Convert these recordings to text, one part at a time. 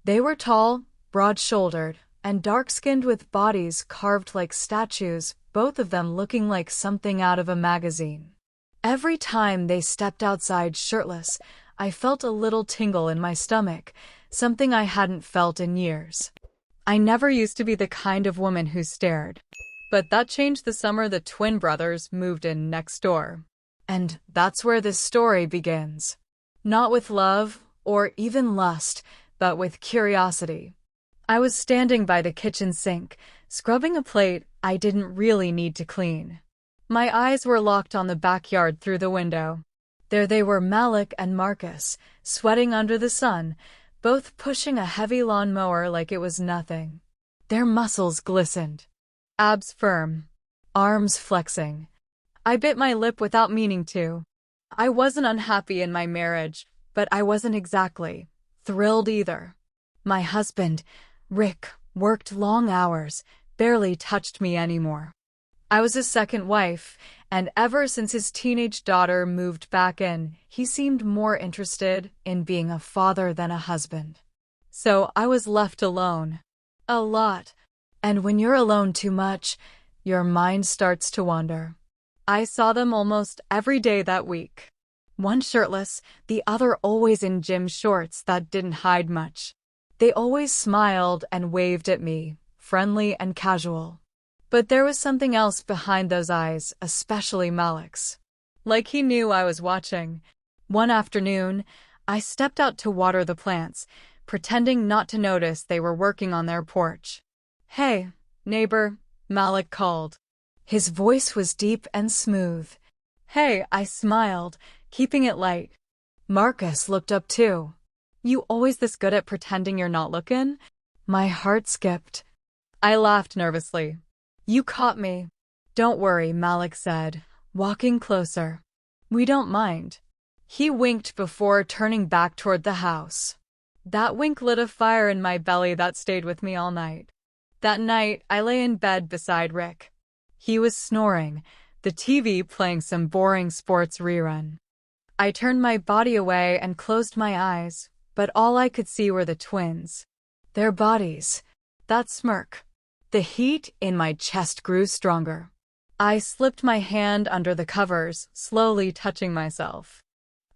They were tall, broad-shouldered, and dark-skinned with bodies carved like statues, both of them looking like something out of a magazine. Every time they stepped outside shirtless, I felt a little tingle in my stomach, something I hadn't felt in years. I never used to be the kind of woman who stared. But that changed the summer the twin brothers moved in next door. And that's where this story begins. Not with love or even lust, but with curiosity. I was standing by the kitchen sink, scrubbing a plate I didn't really need to clean. My eyes were locked on the backyard through the window. There they were, Malik and Marcus, sweating under the sun, both pushing a heavy lawnmower like it was nothing. Their muscles glistened. Abs firm. Arms flexing. I bit my lip without meaning to. I wasn't unhappy in my marriage, but I wasn't exactly thrilled either. My husband, Rick, worked long hours, barely touched me anymore. I was his second wife, and ever since his teenage daughter moved back in, he seemed more interested in being a father than a husband. So I was left alone. A lot. And when you're alone too much, your mind starts to wander. I saw them almost every day that week. One shirtless, the other always in gym shorts that didn't hide much. They always smiled and waved at me, friendly and casual. But there was something else behind those eyes, especially Malik's. Like he knew I was watching. One afternoon, I stepped out to water the plants, pretending not to notice they were working on their porch. "Hey, neighbor," Malik called. His voice was deep and smooth. "Hey," I smiled, keeping it light. Marcus looked up too. "You always this good at pretending you're not looking?" My heart skipped. I laughed nervously. "You caught me." "Don't worry," Malik said, walking closer. "We don't mind." He winked before turning back toward the house. That wink lit a fire in my belly that stayed with me all night. That night, I lay in bed beside Rick. He was snoring, the TV playing some boring sports rerun. I turned my body away and closed my eyes, but all I could see were the twins. Their bodies. That smirk. The heat in my chest grew stronger. I slipped my hand under the covers, slowly touching myself.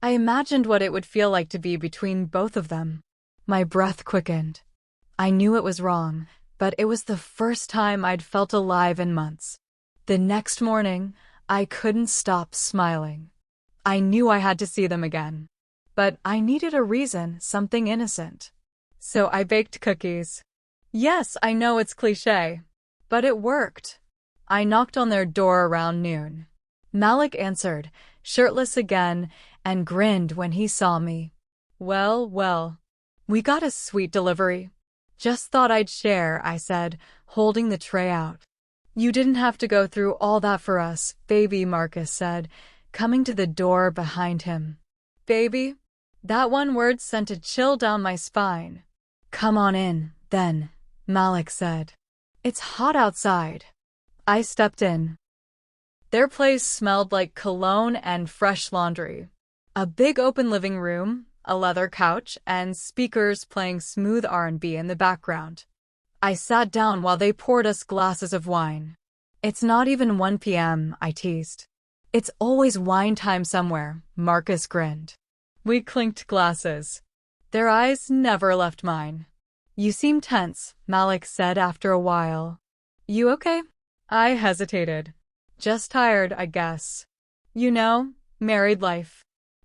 I imagined what it would feel like to be between both of them. My breath quickened. I knew it was wrong, but it was the first time I'd felt alive in months. The next morning, I couldn't stop smiling. I knew I had to see them again. But I needed a reason, something innocent. So I baked cookies. Yes, I know it's cliché, but it worked. I knocked on their door around noon. Malik answered, shirtless again, and grinned when he saw me. Well, we got a sweet delivery. Just thought I'd share, I said, holding the tray out. You didn't have to go through all that for us, baby, Marcus said, coming to the door behind him. Baby? That one word sent a chill down my spine. Come on in, then, Malik said. It's hot outside. I stepped in. Their place smelled like cologne and fresh laundry. A big open living room, a leather couch, and speakers playing smooth R&B in the background. I sat down while they poured us glasses of wine. It's not even 1 p.m., I teased. It's always wine time somewhere, Marcus grinned. We clinked glasses. Their eyes never left mine. You seem tense, Malik said after a while. You okay? I hesitated. Just tired, I guess. You know, married life.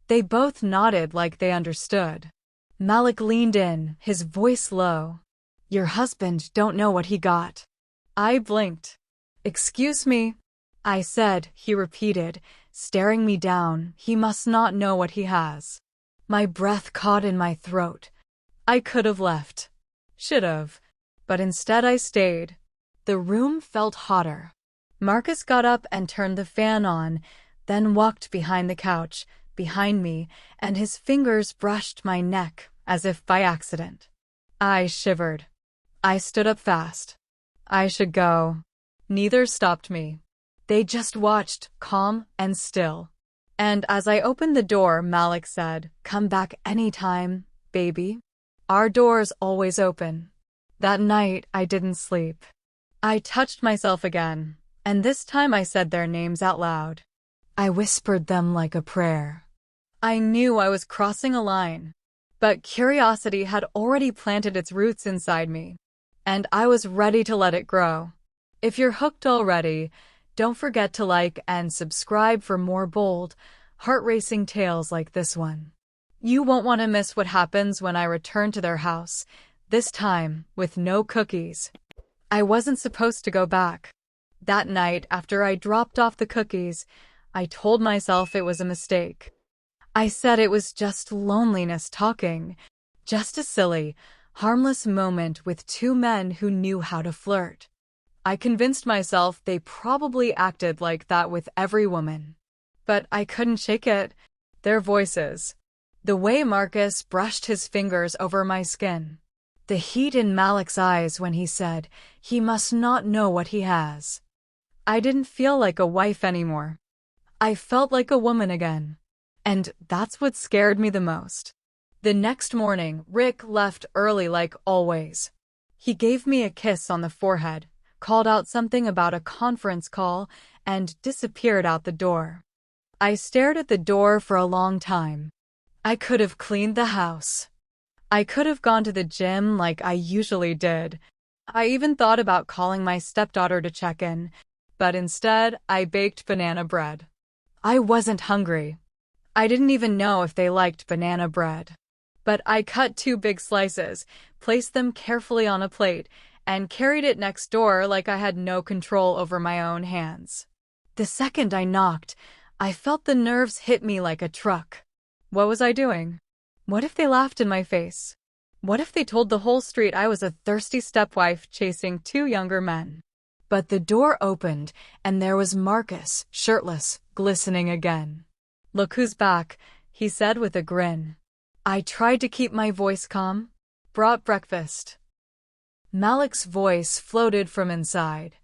They both nodded like they understood. Malik leaned in, his voice low. Your husband don't know what he got. I blinked. Excuse me, I said, he repeated, staring me down. He must not know what he has. My breath caught in my throat. I could have left. Should have. But instead I stayed. The room felt hotter. Marcus got up and turned the fan on, then walked behind the couch, behind me, and his fingers brushed my neck, as if by accident. I shivered. I stood up fast. I should go. Neither stopped me. They just watched, calm and still. And as I opened the door, Malik said, Come back anytime, baby. Our door's always open. That night, I didn't sleep. I touched myself again, and this time I said their names out loud. I whispered them like a prayer. I knew I was crossing a line, but curiosity had already planted its roots inside me, and I was ready to let it grow. If you're hooked already, don't forget to like and subscribe for more bold, heart-racing tales like this one. You won't want to miss what happens when I return to their house, this time with no cookies. I wasn't supposed to go back. That night, after I dropped off the cookies, I told myself it was a mistake. I said it was just loneliness talking, just a silly, harmless moment with two men who knew how to flirt. I convinced myself they probably acted like that with every woman. But I couldn't shake it. Their voices. The way Marcus brushed his fingers over my skin. The heat in Malik's eyes when he said, he must not know what he has. I didn't feel like a wife anymore. I felt like a woman again. And that's what scared me the most. The next morning, Rick left early like always. He gave me a kiss on the forehead, called out something about a conference call, and disappeared out the door. I stared at the door for a long time. I could have cleaned the house. I could have gone to the gym like I usually did. I even thought about calling my stepdaughter to check in, but instead I baked banana bread. I wasn't hungry. I didn't even know if they liked banana bread. But I cut 2 big slices, placed them carefully on a plate, and carried it next door like I had no control over my own hands. The second I knocked, I felt the nerves hit me like a truck. What was I doing? What if they laughed in my face? What if they told the whole street I was a thirsty stepwife chasing 2 younger men? But the door opened, and there was Marcus, shirtless, glistening again. "Look who's back," he said with a grin. I tried to keep my voice calm. "Brought breakfast." Malik's voice floated from inside.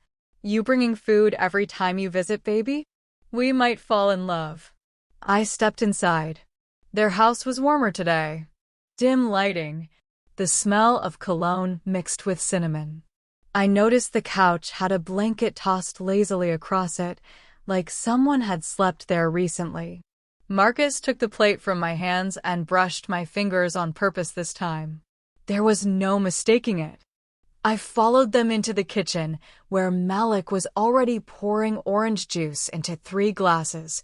"You bringing food every time you visit, baby? We might fall in love." I stepped inside. Their house was warmer today. Dim lighting, the smell of cologne mixed with cinnamon. I noticed the couch had a blanket tossed lazily across it, like someone had slept there recently. Marcus took the plate from my hands and brushed my fingers on purpose this time. There was no mistaking it. I followed them into the kitchen, where Malik was already pouring orange juice into 3 glasses.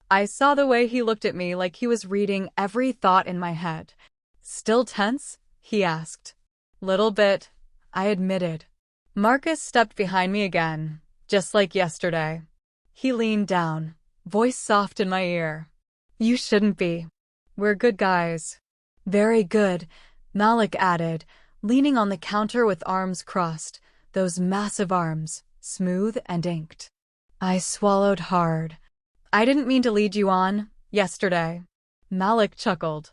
I saw the way he looked at me like he was reading every thought in my head. "Still tense?" he asked. "Little bit," I admitted. Marcus stepped behind me again, just like yesterday. He leaned down, voice soft in my ear. "You shouldn't be. We're good guys." "Very good," Malik added, leaning on the counter with arms crossed, those massive arms, smooth and inked. I swallowed hard. "I didn't mean to lead you on, yesterday." Malik chuckled.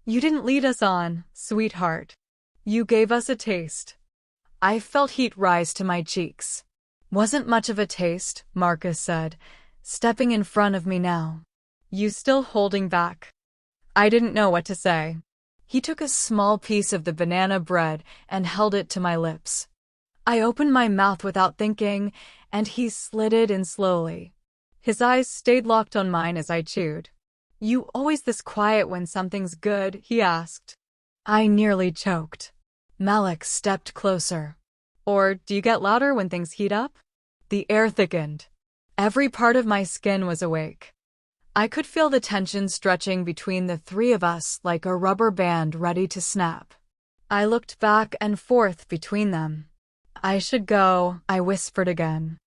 "You didn't lead us on, sweetheart. You gave us a taste." I felt heat rise to my cheeks. "Wasn't much of a taste," Marcus said, stepping in front of me now. "You still holding back?" I didn't know what to say. He took a small piece of the banana bread and held it to my lips. I opened my mouth without thinking, and he slid it in slowly. His eyes stayed locked on mine as I chewed. "You always this quiet when something's good?" he asked. I nearly choked. Malik stepped closer. "Or do you get louder when things heat up?" The air thickened. Every part of my skin was awake. I could feel the tension stretching between the 3 of us like a rubber band ready to snap. I looked back and forth between them. "I should go," I whispered again.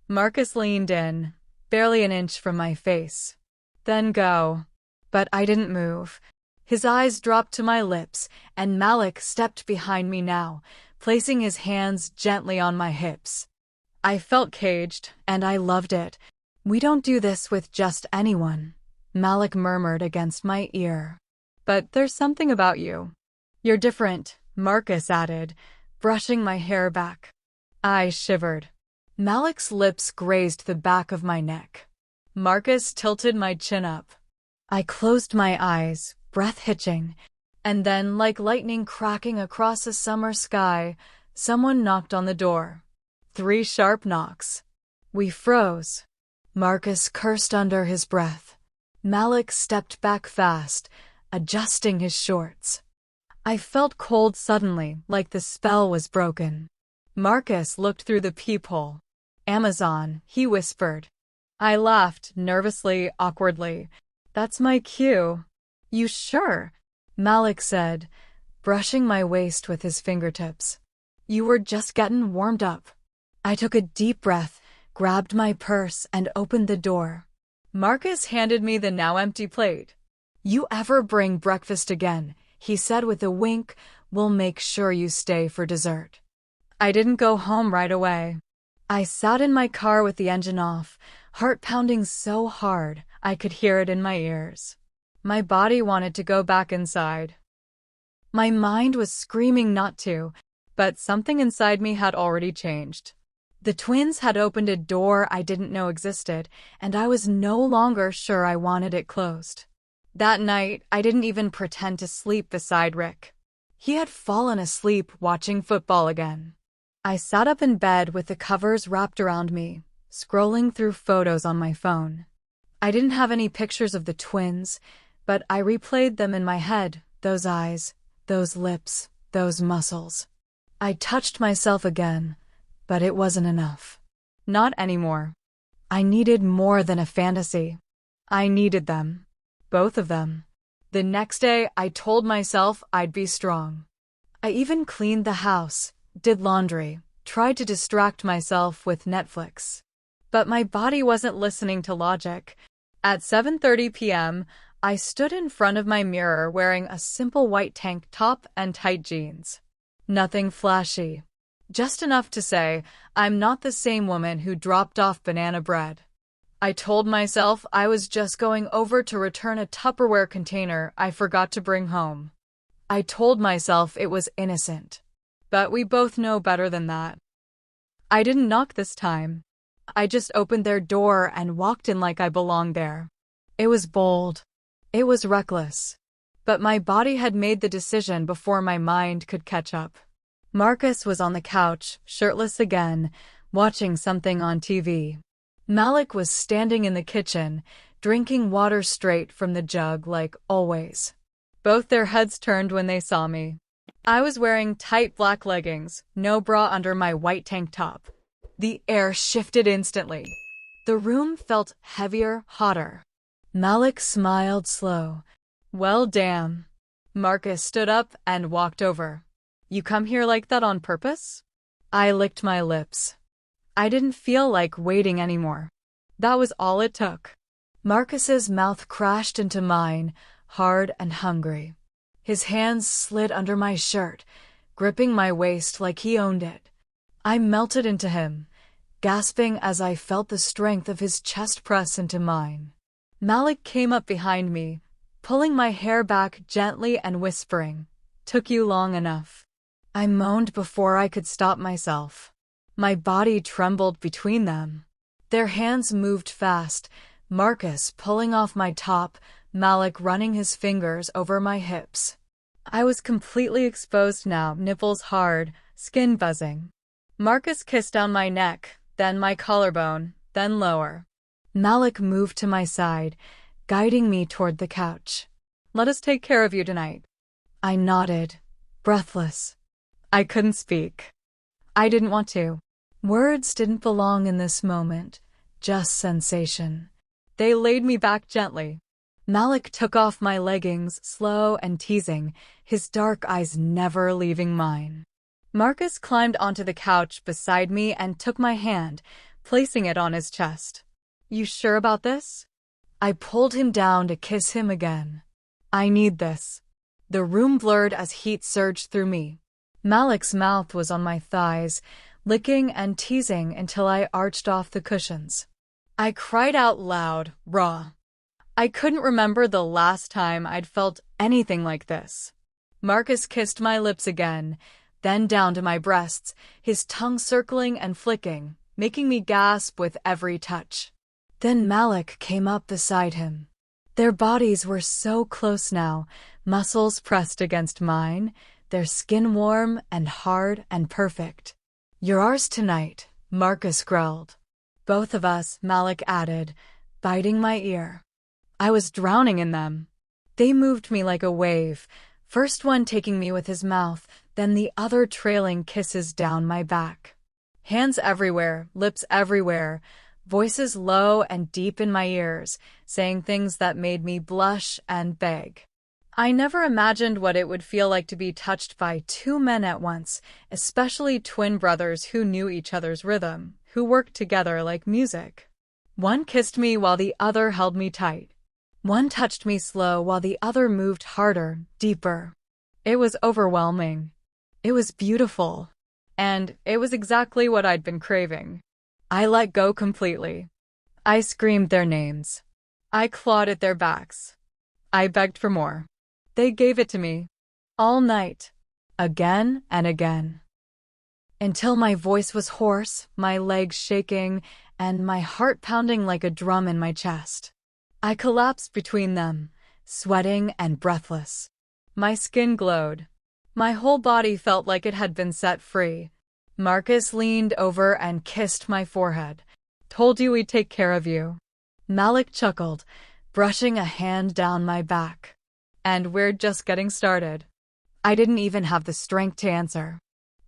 Marcus leaned in, barely an inch from my face. "Then go." But I didn't move. His eyes dropped to my lips, and Malik stepped behind me now, placing his hands gently on my hips. I felt caged, and I loved it. "We don't do this with just anyone," Malik murmured against my ear. "But there's something about you. You're different," Marcus added, brushing my hair back. I shivered. Malik's lips grazed the back of my neck. Marcus tilted my chin up. I closed my eyes, breath hitching. And then, like lightning cracking across a summer sky, someone knocked on the door. 3 sharp knocks. We froze. Marcus cursed under his breath. Malik stepped back fast, adjusting his shorts. I felt cold suddenly, like the spell was broken. Marcus looked through the peephole. Amazon, he whispered. I laughed, nervously, awkwardly. That's my cue. You sure? Malik said, brushing my waist with his fingertips. You were just getting warmed up. I took a deep breath, grabbed my purse, and opened the door. Marcus handed me the now empty plate. You ever bring breakfast again, he said with a wink, we'll make sure you stay for dessert. I didn't go home right away. I sat in my car with the engine off, heart pounding so hard I could hear it in my ears. My body wanted to go back inside. My mind was screaming not to, but something inside me had already changed. The twins had opened a door I didn't know existed, and I was no longer sure I wanted it closed. That night, I didn't even pretend to sleep beside Rick. He had fallen asleep watching football again. I sat up in bed with the covers wrapped around me, scrolling through photos on my phone. I didn't have any pictures of the twins, but I replayed them in my head, those eyes, those lips, those muscles. I touched myself again, but it wasn't enough. Not anymore. I needed more than a fantasy. I needed them. Both of them. The next day, I told myself I'd be strong. I even cleaned the house, did laundry, tried to distract myself with Netflix. But my body wasn't listening to logic. At 7:30 p.m., I stood in front of my mirror wearing a simple white tank top and tight jeans. Nothing flashy. Just enough to say, I'm not the same woman who dropped off banana bread. I told myself I was just going over to return a Tupperware container I forgot to bring home. I told myself it was innocent. But we both know better than that. I didn't knock this time. I just opened their door and walked in like I belonged there. It was bold. It was reckless. But my body had made the decision before my mind could catch up. Marcus was on the couch, shirtless again, watching something on TV. Malik was standing in the kitchen, drinking water straight from the jug like always. Both their heads turned when they saw me. I was wearing tight black leggings, no bra under my white tank top. The air shifted instantly. The room felt heavier, hotter. Malik smiled slow. Well, damn. Marcus stood up and walked over. You come here like that on purpose? I licked my lips. I didn't feel like waiting anymore. That was all it took. Marcus's mouth crashed into mine, hard and hungry. His hands slid under my shirt, gripping my waist like he owned it. I melted into him, gasping as I felt the strength of his chest press into mine. Malik came up behind me, pulling my hair back gently and whispering, "Took you long enough." I moaned before I could stop myself. My body trembled between them. Their hands moved fast, Marcus pulling off my top, Malik running his fingers over my hips. I was completely exposed now, nipples hard, skin buzzing. Marcus kissed down my neck, then my collarbone, then lower. Malik moved to my side, guiding me toward the couch. Let us take care of you tonight. I nodded, breathless. I couldn't speak. I didn't want to. Words didn't belong in this moment, just sensation. They laid me back gently. Malik took off my leggings, slow and teasing, his dark eyes never leaving mine. Marcus climbed onto the couch beside me and took my hand, placing it on his chest. You sure about this? I pulled him down to kiss him again. I need this. The room blurred as heat surged through me. Malik's mouth was on my thighs, licking and teasing until I arched off the cushions. I cried out loud, raw. I couldn't remember the last time I'd felt anything like this. Marcus kissed my lips again, then down to my breasts, his tongue circling and flicking, making me gasp with every touch. Then Malik came up beside him. Their bodies were so close now, muscles pressed against mine, their skin warm and hard and perfect. "You're ours tonight," Marcus growled. "Both of us," Malik added, biting my ear. I was drowning in them. They moved me like a wave, first one taking me with his mouth, then the other trailing kisses down my back. Hands everywhere, lips everywhere, voices low and deep in my ears, saying things that made me blush and beg. I never imagined what it would feel like to be touched by two men at once, especially twin brothers who knew each other's rhythm, who worked together like music. One kissed me while the other held me tight. One touched me slow while the other moved harder, deeper. It was overwhelming. It was beautiful. And it was exactly what I'd been craving. I let go completely. I screamed their names. I clawed at their backs. I begged for more. They gave it to me. All night. Again and again. Until my voice was hoarse, my legs shaking, and my heart pounding like a drum in my chest. I collapsed between them, sweating and breathless. My skin glowed. My whole body felt like it had been set free. Marcus leaned over and kissed my forehead. "Told you we'd take care of you." Malik chuckled, brushing a hand down my back. "And we're just getting started." I didn't even have the strength to answer.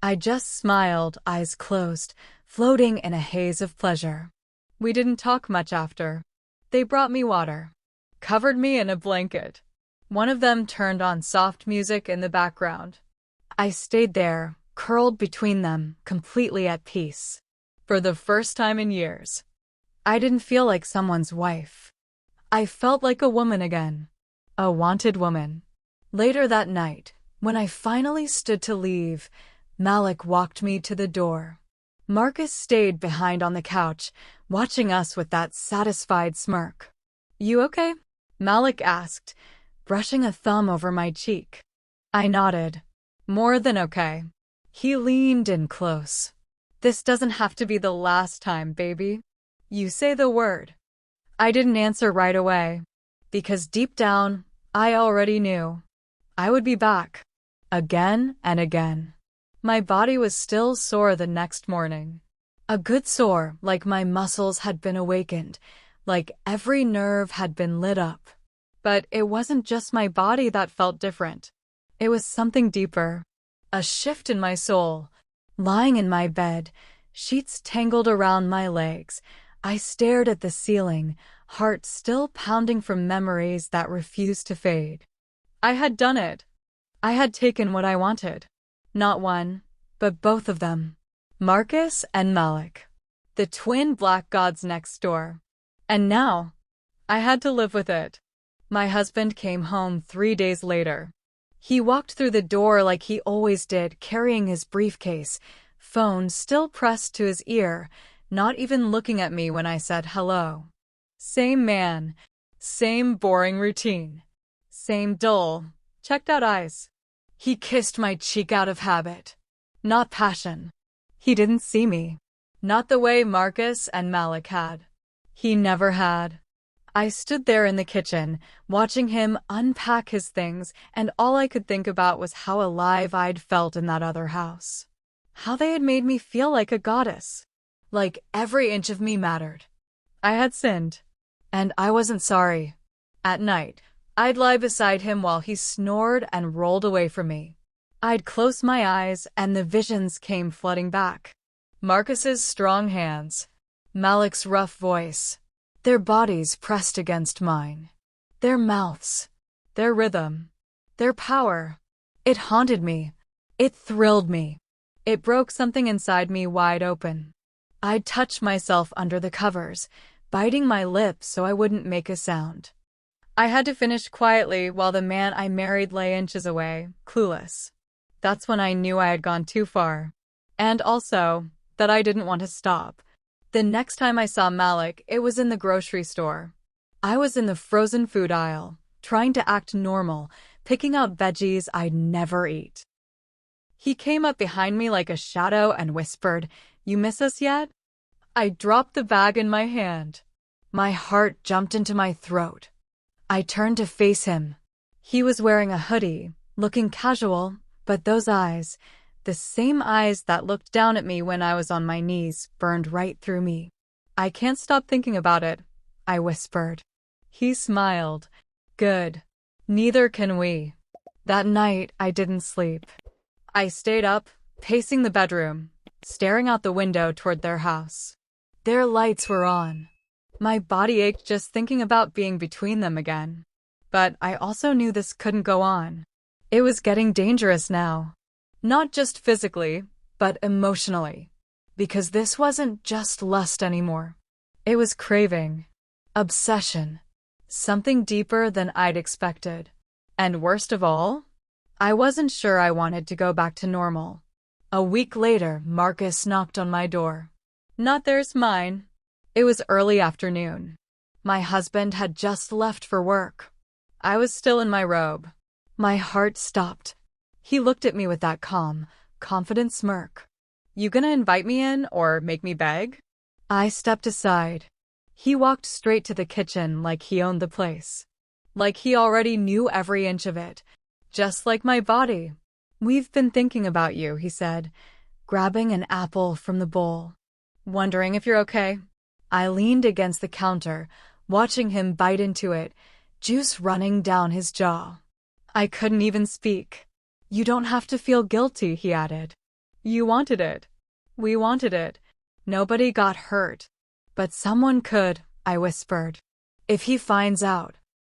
I just smiled, eyes closed, floating in a haze of pleasure. We didn't talk much after. They brought me water, covered me in a blanket. One of them turned on soft music in the background. I stayed there, curled between them, completely at peace. For the first time in years, I didn't feel like someone's wife. I felt like a woman again. A wanted woman. Later that night, when I finally stood to leave, Malik walked me to the door. Marcus stayed behind on the couch, watching us with that satisfied smirk. "You okay?" Malik asked, brushing a thumb over my cheek. I nodded. "More than okay." He leaned in close. "This doesn't have to be the last time, baby. You say the word." I didn't answer right away, because deep down, I already knew. I would be back. Again and again. My body was still sore the next morning. A good sore, like my muscles had been awakened, like every nerve had been lit up. But it wasn't just my body that felt different. It was something deeper. A shift in my soul. Lying in my bed, sheets tangled around my legs, I stared at the ceiling, heart still pounding from memories that refused to fade. I had done it. I had taken what I wanted. Not one, but both of them. Marcus and Malik. The twin black gods next door. And now, I had to live with it. My husband came home 3 days later. He walked through the door like he always did, carrying his briefcase, phone still pressed to his ear, not even looking at me when I said hello. Same man, same boring routine, same dull, checked-out eyes. He kissed my cheek out of habit, not passion. He didn't see me, not the way Marcus and Malik had. He never had. I stood there in the kitchen, watching him unpack his things, and all I could think about was how alive I'd felt in that other house. How they had made me feel like a goddess. Like every inch of me mattered. I had sinned. And I wasn't sorry. At night, I'd lie beside him while he snored and rolled away from me. I'd close my eyes and the visions came flooding back. Marcus's strong hands. Malik's rough voice. Their bodies pressed against mine. Their mouths. Their rhythm. Their power. It haunted me. It thrilled me. It broke something inside me wide open. I'd touch myself under the covers, biting my lips so I wouldn't make a sound. I had to finish quietly while the man I married lay inches away, clueless. That's when I knew I had gone too far. And also, that I didn't want to stop. The next time I saw Malik, it was in the grocery store. I was in the frozen food aisle, trying to act normal, picking out veggies I'd never eat. He came up behind me like a shadow and whispered, "You miss us yet?" I dropped the bag in my hand. My heart jumped into my throat. I turned to face him. He was wearing a hoodie, looking casual, but those eyes, the same eyes that looked down at me when I was on my knees, burned right through me. I can't stop thinking about it, I whispered. He smiled. Good. Neither can we. That night, I didn't sleep. I stayed up, pacing the bedroom, staring out the window toward their house. Their lights were on. My body ached just thinking about being between them again. But I also knew this couldn't go on. It was getting dangerous now. Not just physically, but emotionally. Because this wasn't just lust anymore. It was craving. Obsession. Something deeper than I'd expected. And worst of all, I wasn't sure I wanted to go back to normal. A week later, Marcus knocked on my door. Not theirs, mine. It was early afternoon. My husband had just left for work. I was still in my robe. My heart stopped. He looked at me with that calm, confident smirk. You gonna invite me in or make me beg? I stepped aside. He walked straight to the kitchen like he owned the place. Like he already knew every inch of it. Just like my body. We've been thinking about you, he said, grabbing an apple from the bowl. Wondering if you're okay? I leaned against the counter, watching him bite into it, juice running down his jaw. I couldn't even speak. You don't have to feel guilty, he added. You wanted it. We wanted it. Nobody got hurt. But someone could, I whispered. If he finds out.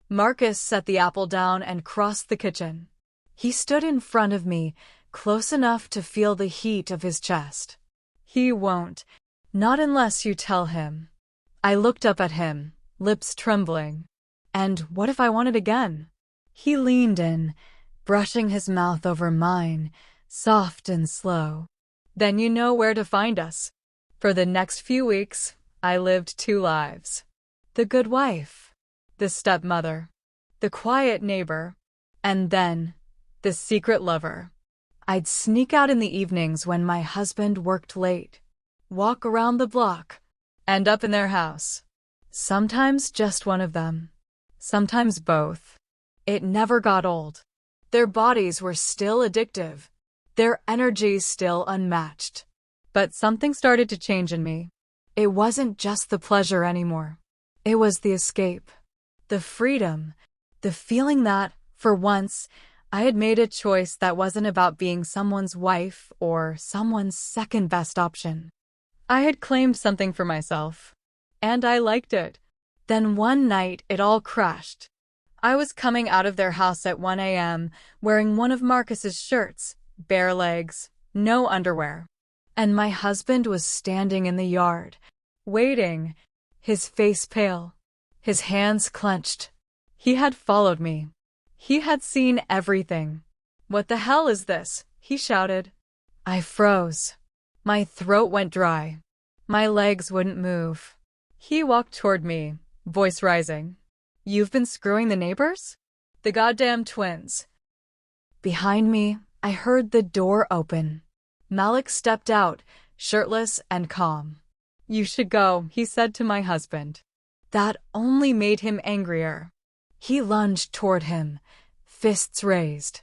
Marcus set the apple down and crossed the kitchen. He stood in front of me, close enough to feel the heat of his chest. He won't. Not unless you tell him. I looked up at him, lips trembling. And what if I want it again? He leaned in, brushing his mouth over mine, soft and slow. Then you know where to find us. For the next few weeks, I lived two lives. The good wife, the stepmother, the quiet neighbor, and then the secret lover. I'd sneak out in the evenings when my husband worked late, walk around the block, end up in their house. Sometimes just one of them, sometimes both. It never got old. Their bodies were still addictive, their energy still unmatched. But something started to change in me. It wasn't just the pleasure anymore. It was the escape, the freedom, the feeling that, for once, I had made a choice that wasn't about being someone's wife or someone's second best option. I had claimed something for myself, and I liked it. Then one night, it all crashed. I was coming out of their house at 1 a.m., wearing one of Marcus's shirts, bare legs, no underwear. And my husband was standing in the yard, waiting, his face pale, his hands clenched. He had followed me. He had seen everything. What the hell is this? He shouted. I froze. My throat went dry. My legs wouldn't move. He walked toward me, voice rising. You've been screwing the neighbors? The goddamn twins. Behind me, I heard the door open. Malik stepped out, shirtless and calm. You should go, he said to my husband. That only made him angrier. He lunged toward him, fists raised.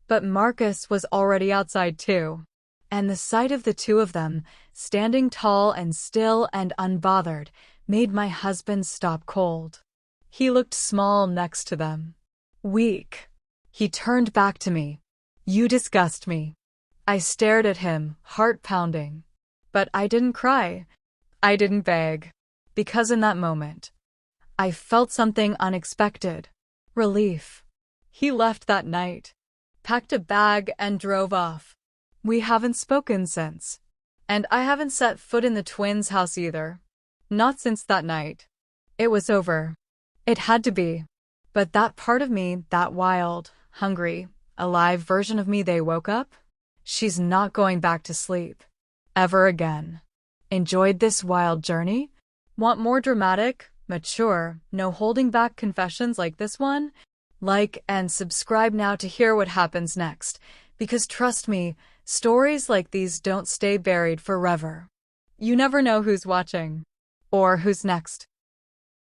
But Marcus was already outside too. And the sight of the two of them, standing tall and still and unbothered, made my husband stop cold. He looked small next to them. Weak. He turned back to me. You disgust me. I stared at him, heart pounding. But I didn't cry. I didn't beg. Because in that moment, I felt something unexpected. Relief. He left that night, packed a bag and drove off. We haven't spoken since. And I haven't set foot in the twins' house either. Not since that night. It was over. It had to be. But that part of me, that wild, hungry, alive version of me they woke up, she's not going back to sleep. Ever again. Enjoyed this wild journey? Want more dramatic, mature, no holding back confessions like this one? Like and subscribe now to hear what happens next. Because trust me, stories like these don't stay buried forever. You never know who's watching. Or who's next.